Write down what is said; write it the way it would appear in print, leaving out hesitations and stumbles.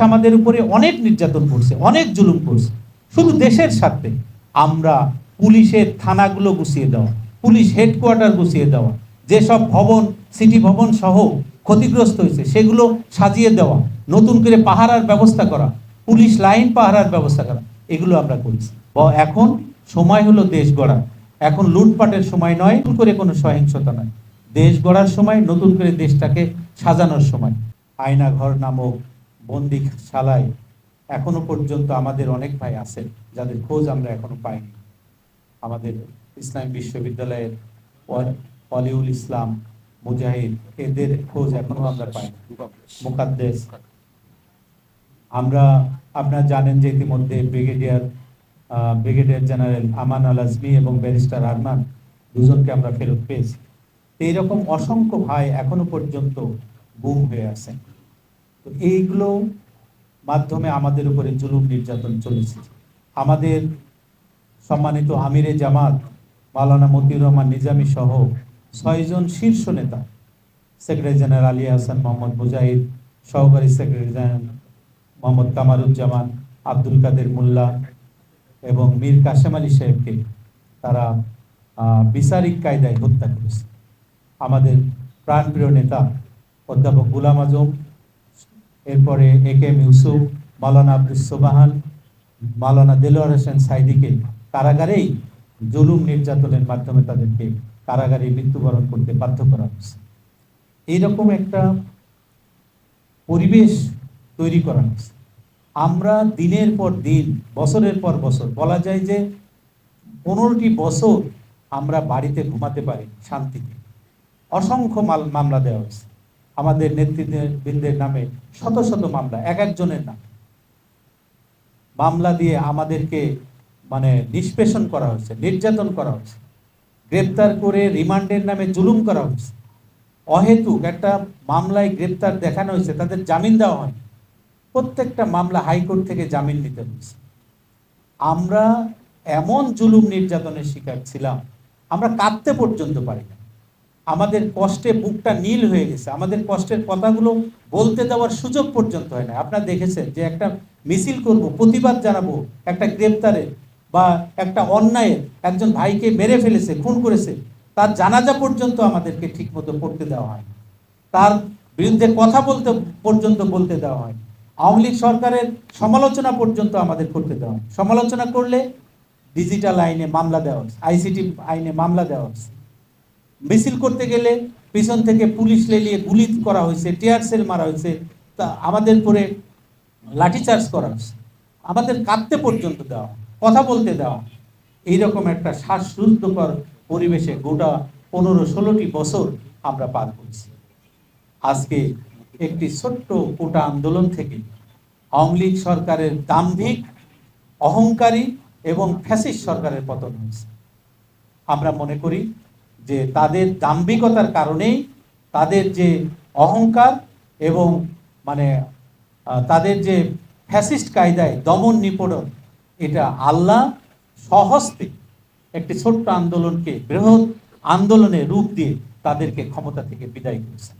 আমাদের উপরে অনেক নির্যাতন করছে, অনেক জুলুম করছে। শুধু দেশের সাথে আমরা পুলিশের থানাগুলো গুছিয়ে দেওয়া, পুলিশ হেডকোয়ার্টার গুছিয়ে দেওয়া, যেসব ভবন সিটি ভবন সহ ক্ষতিগ্রস্ত হয়েছে সেগুলো সাজিয়ে দেওয়া, নতুন করে পাহারার ব্যবস্থা করা, পুলিশ লাইন পাহারার ব্যবস্থা করা, এগুলো আমরা করেছি। এখন সময় হলো দেশ গড়া। এখন লুটপাটের সময় নয়, নতুন করে কোনো সহিংসতা নয়, দেশ গড়ার সময়, নতুন করে দেশটাকে সাজানোর সময়। আয়নাঘর নামক বন্দিশালায় এখনো পর্যন্ত আমাদের অনেক ভাই আছেন যাদের খোঁজ আমরা এখনো পাইনি। আমাদের ইসলামী বিশ্ববিদ্যালয়ের ওয়ালিউল ইসলাম, মুজাহিদ, এদের খোঁজ এখনো আমরা পাইনি। মুকাদ্দেস, আপনারা জানেন যে ইতিমধ্যে ব্রিগেডিয়ার জেনারেল আমান আল আজমি এবং ব্যারিস্টার আরমান দুজনকে আমরা ফেরত পেয়েছি। এইরকম অসংখ্য ভাই এখনো পর্যন্ত গুম হয়ে আছেন। তো এইগুলো মাধ্যমে আমাদের উপরে জুলুম নির্যাতন চলেছে। আমাদের সম্মানিত আমিরে জামাত মাওলানা মতিউর রহমান নিজামী সহ 6 জন শীর্ষ নেতা, সেক্রেটারি জেনারেল আলী হাসান মোহাম্মদ মুজাহিদ, সহকারী সেক্রেটারি জেনারেল মোহাম্মদ কামারুজ্জামান, আব্দুল কাদের মোল্লা এবং মীর কাশেম আলী সাহেবকে তারা বিচারিক কায়দায় হত্যা করেছে। আমাদের প্রাণপ্রিয় নেতা অধ্যাপক গোলাম আজম, এরপরে একেএম ইউসুফ, মাওলানা আব্দুস সোবাহান, মাওলানা দেলোয়ার হোসেন সাইদিকে কারাগারেই জুলুম নির্যাতনের মাধ্যমে তাদেরকে কারাগারে মৃত্যুবরণ করতে বাধ্য করা হয়েছে। এইরকম একটা পরিবেশ তৈরি করা হয়েছে। আমরা দিনের পর দিন, বছরের পর বছর, বলা যায় যে 15টি বছর আমরা বাড়িতে ঘুমাতে পারি শান্তিতে। অসংখ্য মামলা দেওয়া হয়েছে আমাদের নেতৃবৃন্দের নামে, শত শত মামলা, এক একজনের নাম মামলা দিয়ে আমাদেরকে নিষ্পেষণ করা হয়েছে, নির্যাতন করা হয়েছে, গ্রেপ্তার করে রিমান্ডের নামে জুলুম করা হয়েছে। অহেতুক একটা মামলায় গ্রেপ্তার দেখানো হয়েছে, তাদের জামিন দেওয়া হয়, প্রত্যেকটা মামলা হাইকোর্ট থেকে জামিন নিতে হয়েছে। আমরা এমন জুলুম নির্যাতনের শিকার ছিলাম, আমরা কাঁদতে পর্যন্ত পারি না। আমাদের কষ্টে বুকটা নীল হয়ে গেছে, আমাদের কষ্টের কথাগুলো বলতে দেওয়ার সুযোগ পর্যন্ত হয় না। আপনারা দেখেছেন যে একটা মিছিল করব, প্রতিবাদ জানাবো একটা গ্রেপ্তারের বা একটা অন্যায়ের, একজন ভাইকে মেরে ফেলেছে, খুন করেছে, তার জানাজা পর্যন্ত আমাদেরকে ঠিক মতো পড়তে দেওয়া হয়, তার বিরুদ্ধে কথা বলতে দেওয়া হয়। আওয়ামী লীগ সরকারের সমালোচনা পর্যন্ত আমাদের করতে দেওয়া হয়। সমালোচনা করলে ডিজিটাল আইনে মামলা দেওয়া হচ্ছে, আইসিটি আইনে মামলা দেওয়া হচ্ছে। মিছিল করতে গেলে পিছন থেকে পুলিশ লেলিয়ে গুলি করা হয়েছে, টিয়ার সেল মারা হয়েছে, তা আমাদের পরে লাঠিচার্জ করা হয়েছে, আমাদের কাঁদতে পর্যন্ত দেওয়া, কথা বলতে দেওয়া। এইরকম একটা শ্বাসরুদ্ধকর পরিবেশে গোটা 15-16টি বছর আমরা পার করছি। আজকে একটি ছোট্ট কোটা আন্দোলন থেকে আওয়ামী লীগ সরকারের দাম্ভিক, অহংকারী এবং ফ্যাসিস্ট সরকারের পতন হয়েছে। আমরা মনে করি যে তাদের দাম্ভিকতার কারণেই, তাদের যে অহংকার এবং তাদের যে ফ্যাসিস্ট কায়দায় দমন নিপীড়ন, এটা আল্লাহ স্বহস্তে একটি ছোট্ট আন্দোলনকে বৃহৎ আন্দোলনে রূপ দিয়ে তাদেরকে ক্ষমতা থেকে বিদায় করেছেন।